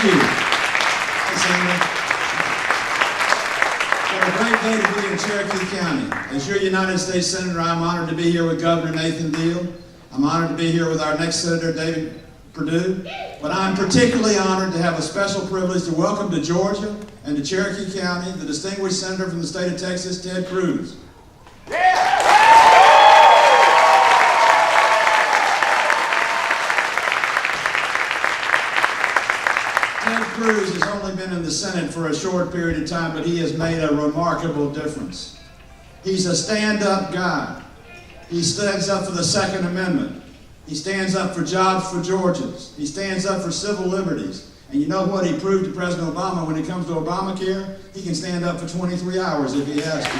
Thank you. What a great day to be in Cherokee County. As your United States Senator, I'm honored to be here with Governor Nathan Deal. I'm honored to be here with our next Senator, David Perdue. But I'm particularly honored to have a special privilege to welcome to Georgia and to Cherokee County the distinguished Senator from the state of Texas, Ted Cruz. Ted Cruz has only been in the Senate for a short period of time, but he has made a remarkable difference. He's a stand-up guy. He stands up for the Second Amendment. He stands up for jobs for Georgians. He stands up for civil liberties. And you know what he proved to President Obama when it comes to Obamacare? He can stand up for 23 hours if he has to.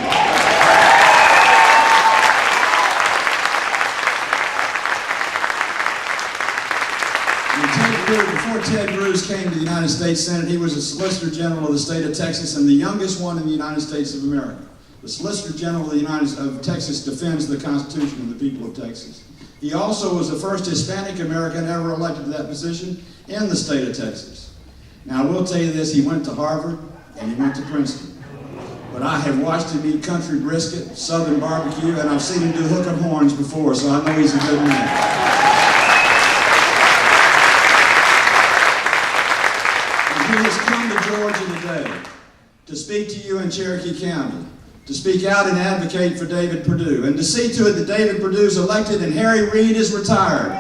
Before Ted Cruz came to the United States Senate, he was a Solicitor General of the state of Texas and the youngest one in the United States of America. The Solicitor General of Texas defends the Constitution and the people of Texas. He also was the first Hispanic American ever elected to that position in the state of Texas. Now, I will tell you this, he went to Harvard and he went to Princeton. But I have watched him eat country brisket, southern barbecue, and I've seen him do hook 'em horns before, so I know he's a good man. He has come to Georgia today to speak to you in Cherokee County, to speak out and advocate for David Perdue, and to see to it that David Perdue is elected and Harry Reid is retired.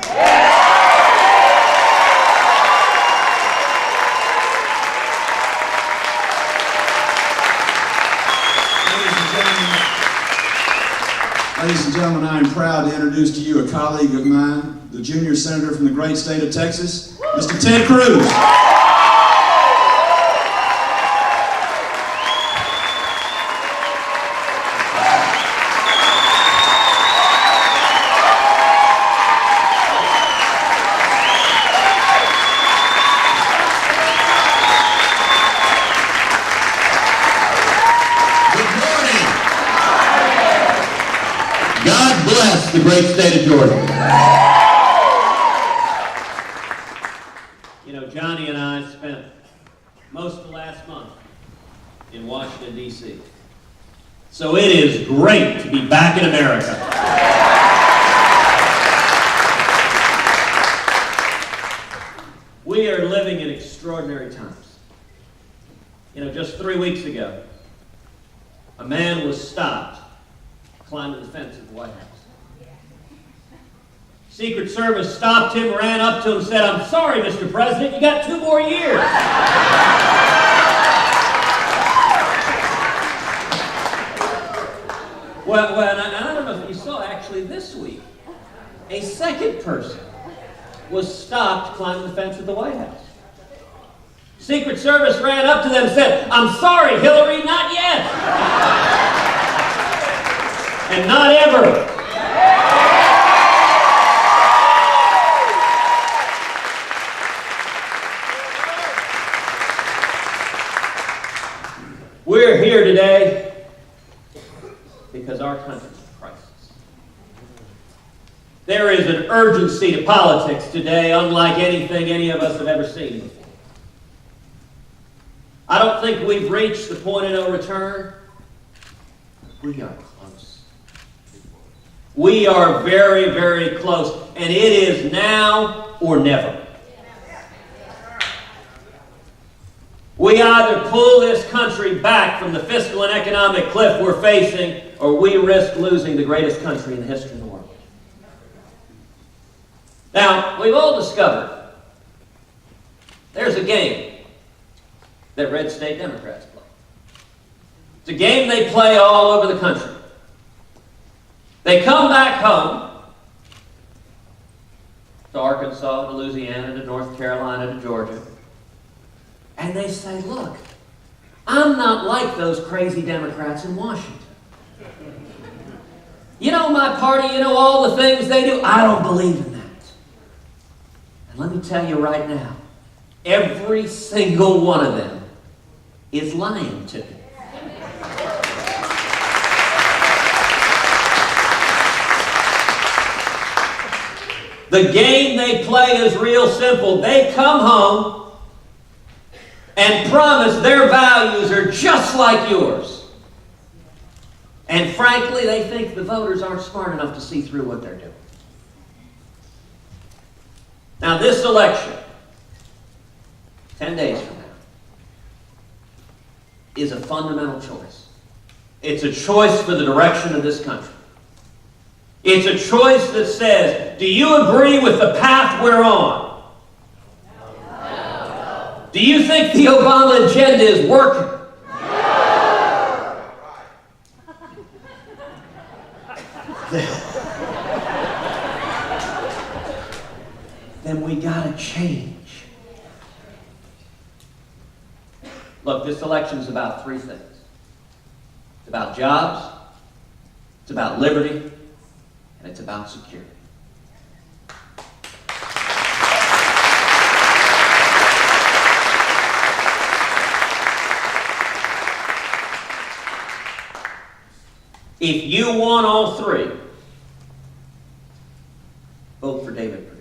Ladies and gentlemen, I am proud to introduce to you a colleague of mine, the junior senator from the great state of Texas, Mr. Ted Cruz. God bless the great state of Georgia. You know, Johnny and I spent most of the last month in Washington, D.C. So it is great to be back in America. We are living in extraordinary times. You know, just 3 weeks ago, a man was stopped climbing the fence at the White House. Secret Service stopped him, ran up to him, and said, "I'm sorry, Mr. President, you got 2 more years." Well, and I don't know if you saw, actually this week, a second person was stopped climbing the fence at the White House. Secret Service ran up to them and said, "I'm sorry, Hillary, not yet." And not ever. We're here today because our country's in crisis. There is an urgency to politics today unlike anything any of us have ever seen before. I don't think we've reached the point of no return. We are close. We are very, very close, and it is now or never. We either pull this country back from the fiscal and economic cliff we're facing, or we risk losing the greatest country in the history of the world. Now, we've all discovered there's a game that red state Democrats play. It's a game they play all over the country. They come back home to Arkansas, to Louisiana, to North Carolina, to Georgia, and they say, "Look, I'm not like those crazy Democrats in Washington. You know my party, you know all the things they do. I don't believe in that." And let me tell you right now, every single one of them is lying to me. The game they play is real simple. They come home and promise their values are just like yours. And frankly, they think the voters aren't smart enough to see through what they're doing. Now, this election, 10 days from now, is a fundamental choice. It's a choice for the direction of this country. It's a choice that says, do you agree with the path we're on? No. Do you think the Obama agenda is working? Then we gotta change. Look, this election's about three things. It's about jobs, it's about liberty, and it's about security. If you want all three, vote for David Perdue.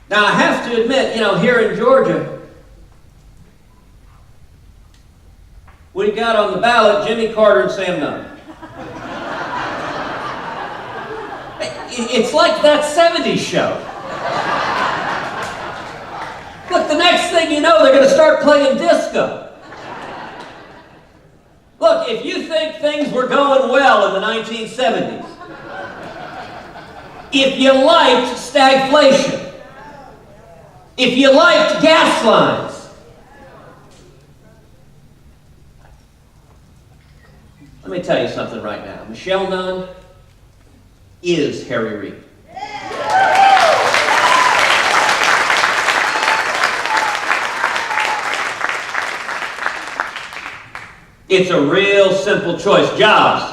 Now, I have to admit, here in Georgia, we got on the ballot Jimmy Carter and Sam Nunn. It's like that 70s show. Look, the next thing you know, they're going to start playing disco. Look, if you think things were going well in the 1970s, if you liked stagflation, if you liked gas lines, let me tell you something right now. Michelle Nunn is Harry Reid. It's a real simple choice. Jobs.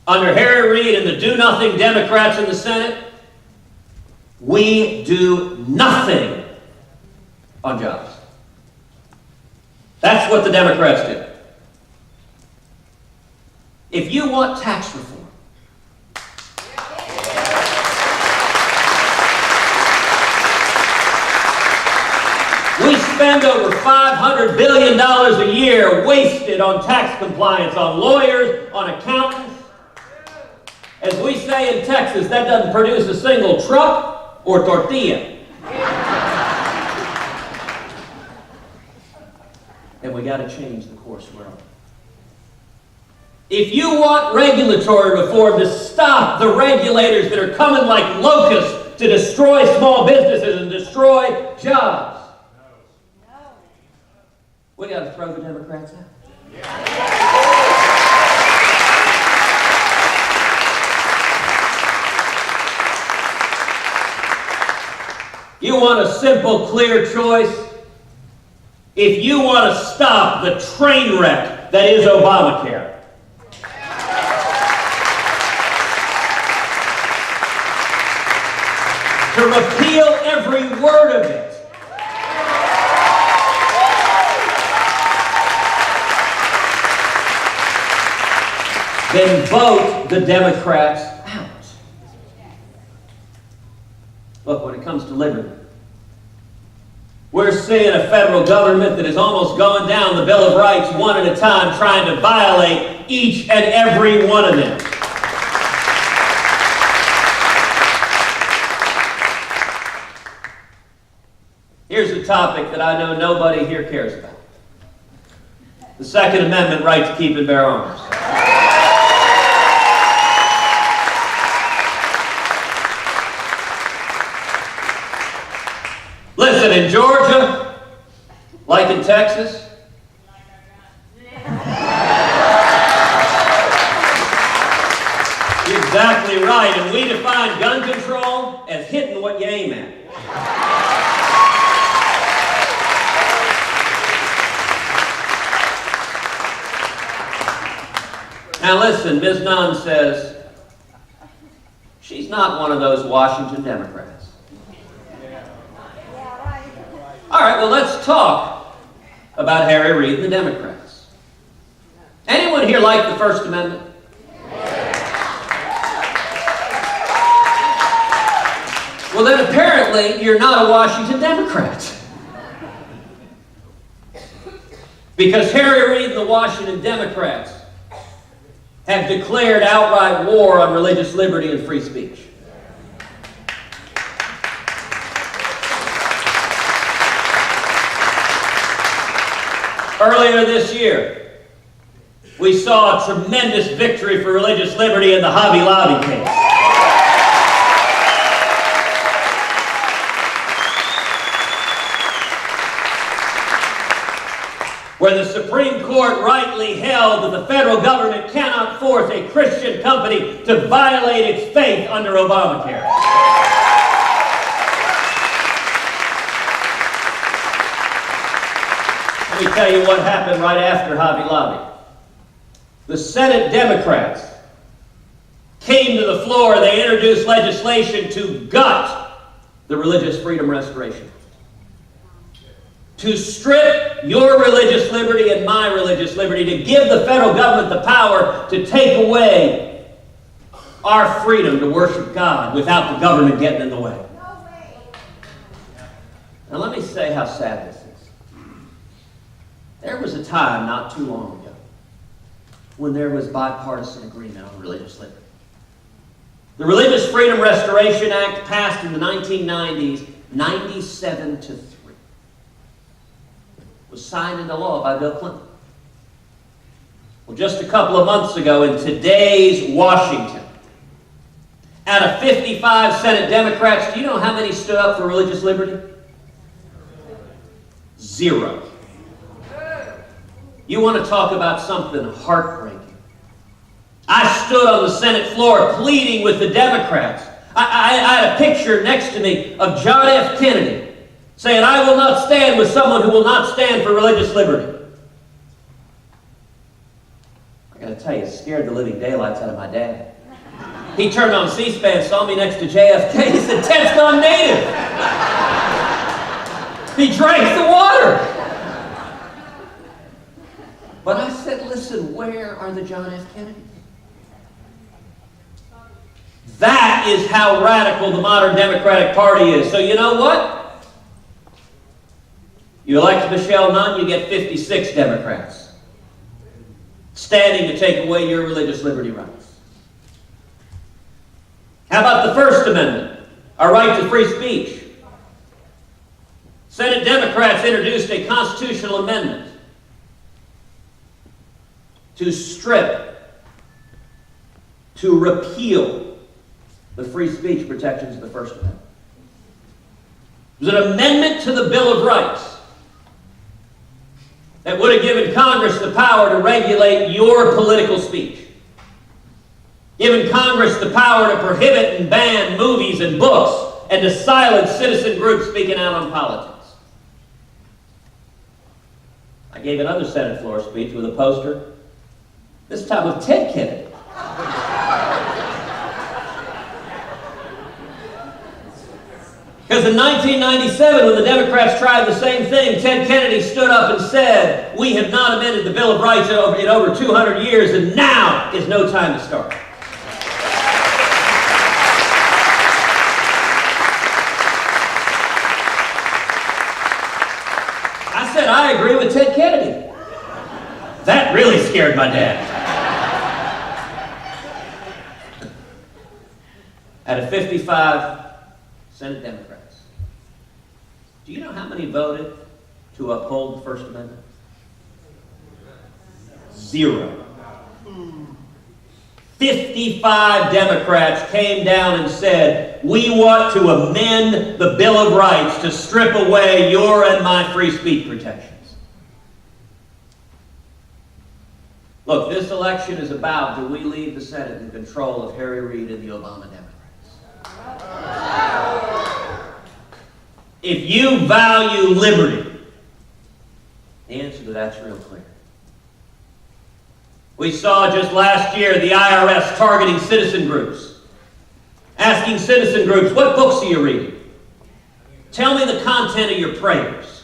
Under Harry Reid and the do-nothing Democrats in the Senate, we do nothing on jobs. That's what the Democrats do. If you want tax reform, we spend over $500 billion a year wasted on tax compliance, on lawyers, on accountants. As we say in Texas, that doesn't produce a single truck or tortilla. And we got to change the course we're on. If you want regulatory reform to stop the regulators that are coming like locusts to destroy small businesses and destroy jobs, we got to throw the Democrats out. You want a simple, clear choice? If you want to stop the train wreck that is Obamacare, to repeal every word of it, then vote the Democrats out. Look, when it comes to liberty, we're seeing a federal government that is almost going down the Bill of Rights one at a time, trying to violate each and every one of them. Here's a topic that I know nobody here cares about. The Second Amendment right to keep and bear arms. Listen, in Georgia, like in Texas, you're exactly right, and we define gun control as hitting what you aim at. Now listen, Ms. Nunn says she's not one of those Washington Democrats. All right, well, let's talk about Harry Reid and the Democrats. Anyone here like the First Amendment? Well, then apparently you're not a Washington Democrat. Because Harry Reid and the Washington Democrats have declared outright war on religious liberty and free speech. Earlier this year, we saw a tremendous victory for religious liberty in the Hobby Lobby case. Where the Supreme Court rightly held that the federal government cannot force a Christian company to violate its faith under Obamacare. Let me tell you what happened right after Hobby Lobby. The Senate Democrats came to the floor and they introduced legislation to gut the Religious Freedom Restoration. To strip your religious liberty and my religious liberty, to give the federal government the power to take away our freedom to worship God without the government getting in the way. No way. Now let me say how sad this is. There was a time not too long ago when there was bipartisan agreement on religious liberty. The Religious Freedom Restoration Act passed in the 1990s, 97-3. Was signed into law by Bill Clinton. Well, just a couple of months ago in today's Washington, out of 55 Senate Democrats, do you know how many stood up for religious liberty? 0. You want to talk about something heartbreaking? I stood on the Senate floor pleading with the Democrats. I had a picture next to me of John F. Kennedy saying, "I will not stand with someone who will not stand for religious liberty." I got to tell you, it scared the living daylights out of my dad. He turned on C-SPAN, saw me next to JFK, he said, "Ted's gone native." He drank the water. But I said, listen, where are the John F. Kennedys? That is how radical the modern Democratic Party is. So you know what? You elect Michelle Nunn, you get 56 Democrats standing to take away your religious liberty rights. How about the First Amendment, our right to free speech? Senate Democrats introduced a constitutional amendment to strip, to repeal the free speech protections of the First Amendment. It was an amendment to the Bill of Rights that would have given Congress the power to regulate your political speech, given Congress the power to prohibit and ban movies and books, and to silence citizen groups speaking out on politics. I gave another Senate floor speech with a poster, this time of Ted Kennedy. Because in 1997, when the Democrats tried the same thing, Ted Kennedy stood up and said, "We have not amended the Bill of Rights in over 200 years, and now is no time to start." I said, I agree with Ted Kennedy. That really scared my dad. Out of 55 Senate Democrats, do you know how many voted to uphold the First Amendment? 0. 55 Democrats came down and said, we want to amend the Bill of Rights to strip away your and my free speech protections. Look, this election is about, do we leave the Senate in control of Harry Reid and the Obama Democrats? If you value liberty, the answer to that's real clear. We saw just last year the IRS targeting citizen groups, asking citizen groups, what books are you reading? Tell me the content of your prayers.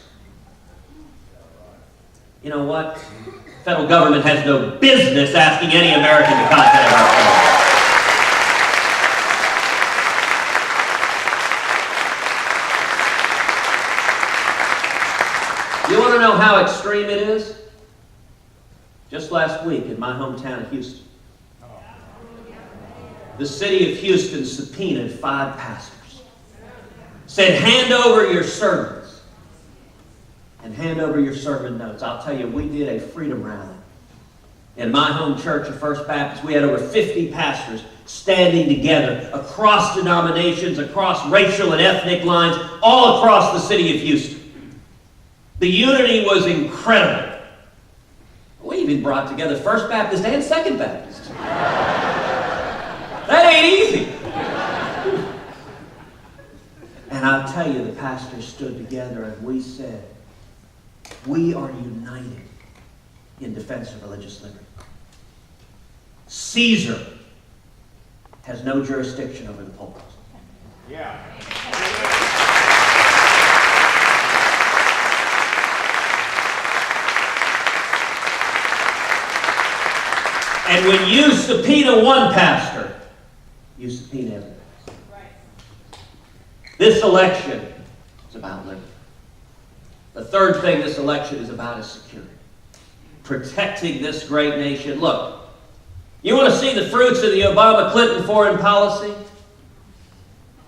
You know what? The federal government has no business asking any American the content of our prayers. extreme it is? Just last week in my hometown of Houston, the city of Houston subpoenaed 5 pastors. Said, hand over your sermons and hand over your sermon notes. I'll tell you, we did a freedom rally. In my home church of First Baptist, we had over 50 pastors standing together across denominations, across racial and ethnic lines, all across the city of Houston. The unity was incredible. We even brought together First Baptist and Second Baptist. That ain't easy. And I'll tell you, the pastors stood together and we said, we are united in defense of religious liberty. Caesar has no jurisdiction over the pulpit. Yeah. And when you subpoena one pastor, you subpoena everybody. This election is about liberty. The third thing this election is about is security. Protecting this great nation. Look, you want to see the fruits of the Obama-Clinton foreign policy?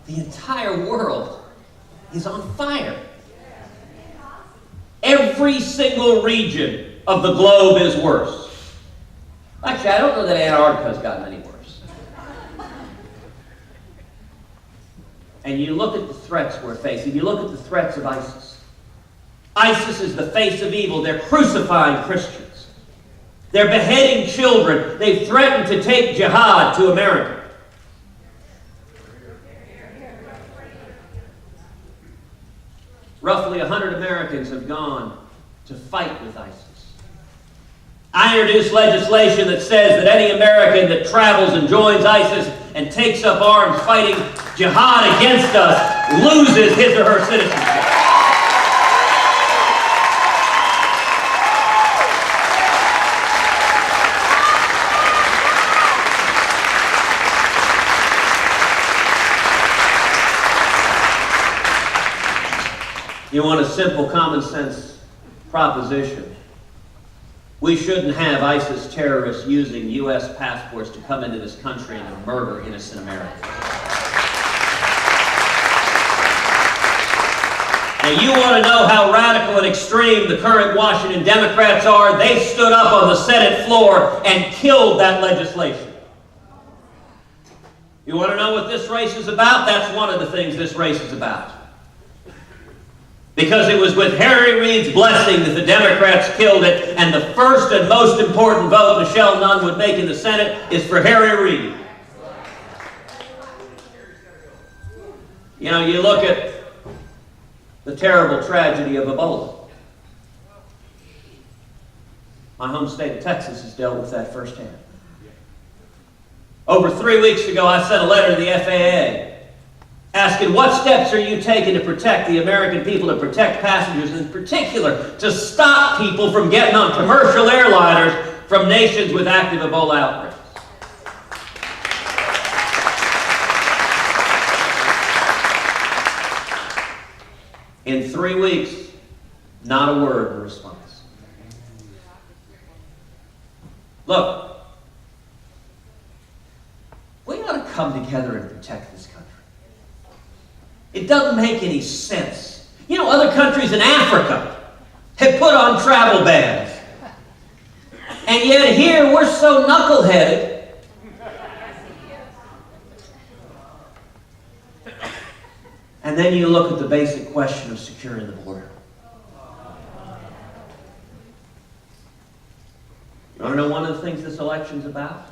The entire world is on fire. Every single region of the globe is worse. Actually, I don't know that Antarctica's gotten any worse. And you look at the threats we're facing. You look at the threats of ISIS. ISIS is the face of evil. They're crucifying Christians. They're beheading children. They've threatened to take jihad to America. Roughly 100 Americans have gone to fight with ISIS. I introduced legislation that says that any American that travels and joins ISIS and takes up arms fighting jihad against us loses his or her citizenship. You want a simple, common sense proposition. We shouldn't have ISIS terrorists using U.S. passports to come into this country and to murder innocent Americans. Now, you want to know how radical and extreme the current Washington Democrats are? They stood up on the Senate floor and killed that legislation. You want to know what this race is about? That's one of the things this race is about. Because it was with Harry Reid's blessing that the Democrats killed it, and the first and most important vote Michelle Nunn would make in the Senate is for Harry Reid. You know, you look at the terrible tragedy of Ebola. My home state of Texas has dealt with that firsthand. Over 3 weeks ago, I sent a letter to the FAA asking what steps are you taking to protect the American people, to protect passengers, and in particular, to stop people from getting on commercial airliners from nations with active Ebola outbreaks. In 3 weeks, not a word in response. Look, we ought to come together and protect this country. It doesn't make any sense. You know, other countries in Africa have put on travel bans. And yet here we're so knuckleheaded. And then you look at the basic question of securing the border. You want to know one of the things this election's about?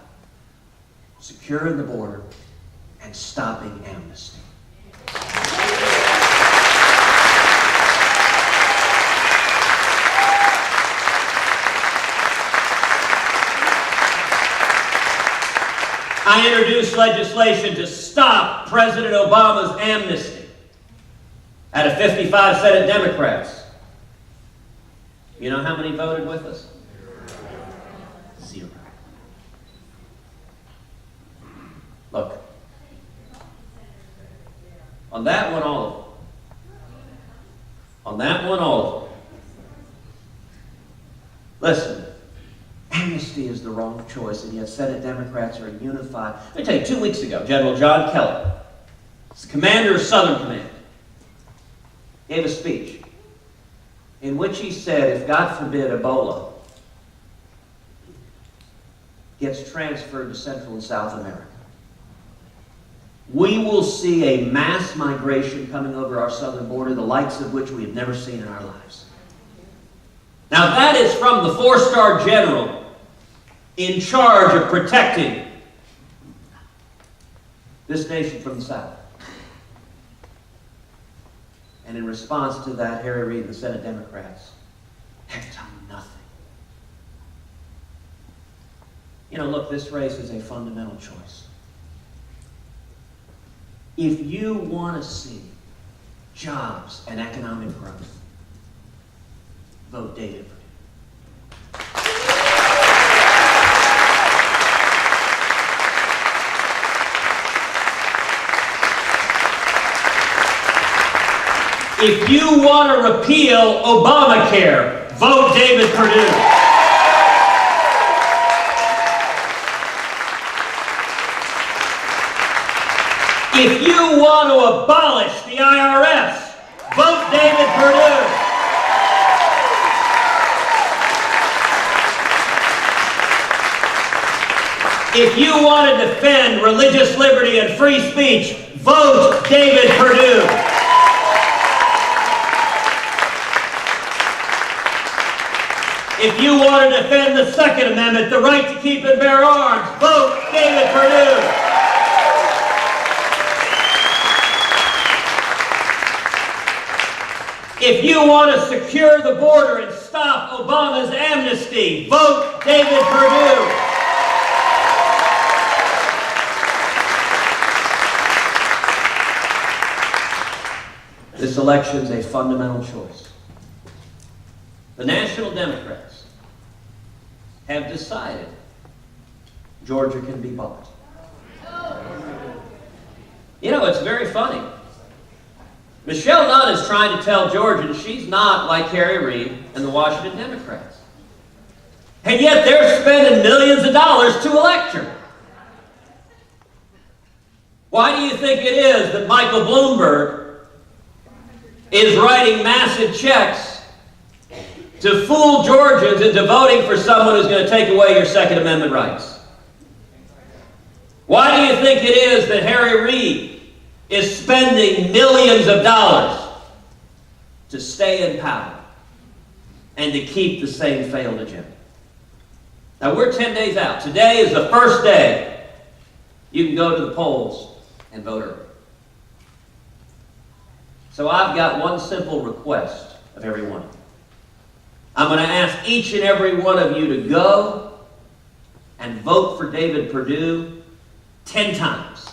Securing the border and stopping amnesty. I introduced legislation to stop President Obama's amnesty out of 55 Senate Democrats. You know how many voted with us? 0. Look, on that one, all of them. On that one, all of them. amnesty is the wrong choice, and yet Senate Democrats are unified. Let me tell you, 2 weeks ago, General John Kelly, commander of Southern Command, gave a speech in which he said, if God forbid Ebola gets transferred to Central and South America, we will see a mass migration coming over our southern border, the likes of which we have never seen in our lives. Now that is from the 4-star general in charge of protecting this nation from the South. And in response to that, Harry Reid and the Senate Democrats have done nothing. You know, look, this race is a fundamental choice. If you want to see jobs and economic growth, vote David Perdue. If you want to repeal Obamacare, vote David Perdue. If you want to abolish the IRS, vote David Perdue. If you want to defend religious liberty and free speech, vote David Perdue. If you want to defend the Second Amendment, the right to keep and bear arms, vote David Perdue. If you want to secure the border and stop Obama's amnesty, vote David Perdue. This election is a fundamental choice. The National Democrats have decided Georgia can be bought. You know, it's very funny. Michelle Nunn is trying to tell Georgians she's not like Harry Reid and the Washington Democrats. And yet they're spending millions of dollars to elect her. Why do you think it is that Michael Bloomberg is writing massive checks to fool Georgians into voting for someone who's going to take away your Second Amendment rights? Why do you think it is that Harry Reid is spending millions of dollars to stay in power and to keep the same failed agenda? Now we're 10 days out. Today is the first day you can go to the polls and vote early. So I've got one simple request of every one of you. I'm going to ask each and every one of you to go and vote for David Perdue 10 times.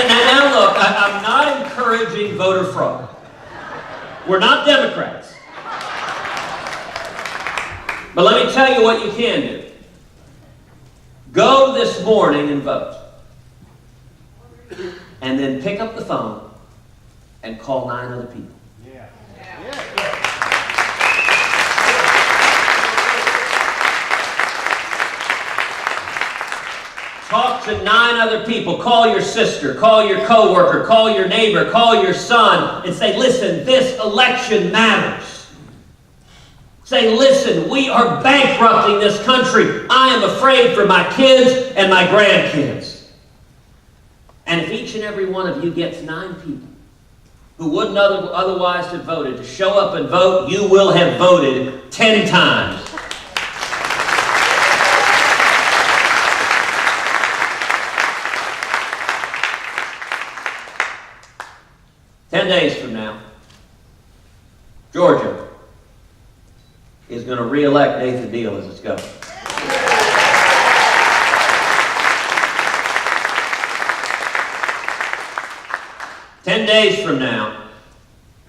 Now look, I'm not encouraging voter fraud. We're not Democrats. But let me tell you what you can do. Go this morning and vote. And then pick up the phone and call 9 other people. Talk to 9 other people. Call your sister, call your coworker, call your neighbor, call your son, and say, listen, this election matters. Say, listen, we are bankrupting this country. I am afraid for my kids and my grandkids. And if each and every one of you gets 9 people who wouldn't otherwise have voted to show up and vote, you will have voted 10 times. Ten days from now, Georgia is going to re-elect Nathan Deal as its governor. Ten days from now,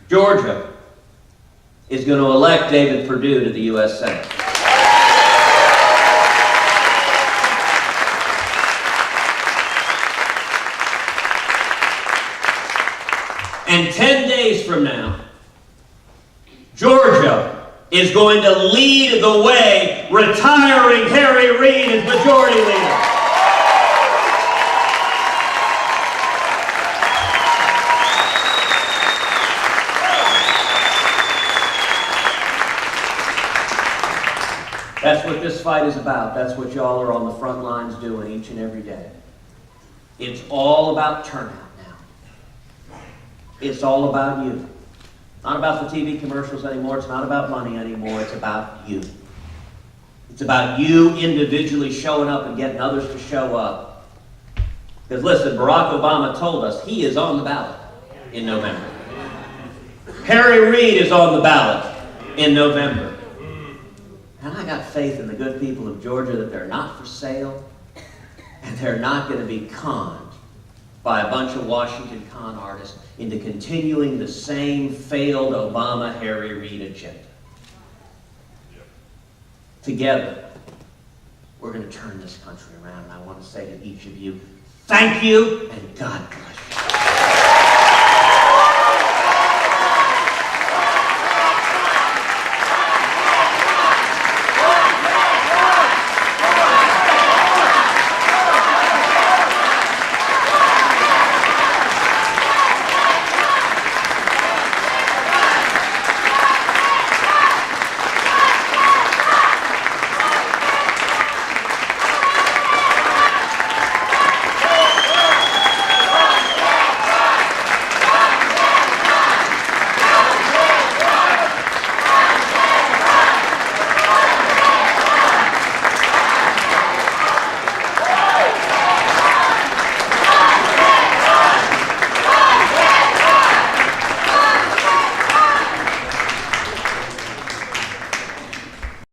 Georgia is going to elect David Perdue to the U.S. Senate. And 10 days from now, Georgia is going to lead the way, retiring Harry Reid as majority leader. That's what this fight is about. That's what y'all are on the front lines doing each and every day. It's all about turnout now. It's all about you. Not about the TV commercials anymore. It's not about money anymore. It's about you. It's about you individually showing up and getting others to show up. Because listen, Barack Obama told us he is on the ballot in November. Harry Reid is on the ballot in November. And I got faith in the good people of Georgia that they're not for sale and they're not going to be conned by a bunch of Washington con artists into continuing the same failed Obama-Harry Reid agenda. Together, we're going to turn this country around. And I want to say to each of you, thank you and God bless.